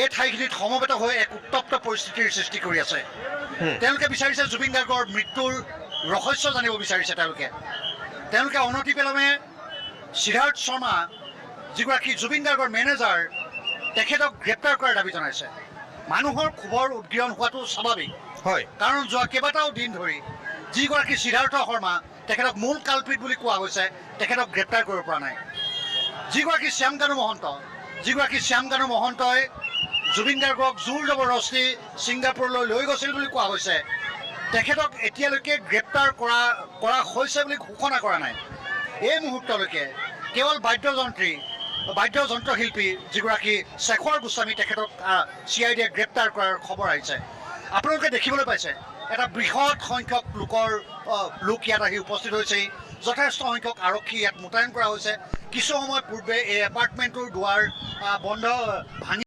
এই ঠাইখিনিত সমবেত হৈ এক উত্তপ্ত পৰিস্থিতিৰ সৃষ্টি কৰি আছে। তেওঁলোকে বিচাৰিছে জুবিন গাৰ্গৰ মৃত্যুৰ ৰহস্য জানিব বিচাৰিছে। তেওঁলোকে অনতিপলমে সিদ্ধাৰ্থ শৰ্মা যিগৰাকী জুবিন গাৰ্গৰ মেনেজাৰ তেখেতক গ্ৰেপ্তাৰ কৰাৰ দাবী জনাইছে। মানুহৰ ক্ষোভৰ উদ্গীৰণ হোৱাটো স্বাভাৱিক, হয়, কাৰণ যোৱা কেইবাটাও দিন ধৰি যিগৰাকী সিদ্ধাৰ্থ শৰ্মা তেখেতক মূল কালপিত বুলি কোৱা হৈছে তেখেতক গ্ৰেপ্তাৰ কৰিব পৰা নাই। যিগৰাকী শ্যামকানু মহন্তই জুবিন গাৰ্গক জোৰ জবৰদস্তি ছিংগাপুৰলৈ লৈ গৈছিল বুলি কোৱা হৈছে, তেখেতক এতিয়ালৈকে গ্ৰেপ্তাৰ কৰা হৈছে বুলি ঘোষণা কৰা নাই। এই মুহূৰ্তলৈকে কেৱল বাদ্যযন্ত্ৰশিল্পী যিগৰাকী শেখৰ গোস্বামী তেখেতক CIDয়ে গ্ৰেপ্তাৰ কৰাৰ খবৰ আহিছে। আপোনালোকে দেখিবলৈ পাইছে এটা বৃহৎ সংখ্যক লোক ইয়াত আহি উপস্থিত হৈছে। যথেষ্ট সংখ্যক আৰক্ষী ইয়াত মোতায়েন কৰা হৈছে। কিছু সময় পূৰ্বে এই এপাৰ্টমেণ্টটোৰ দুৱাৰ বন্ধ ভাঙি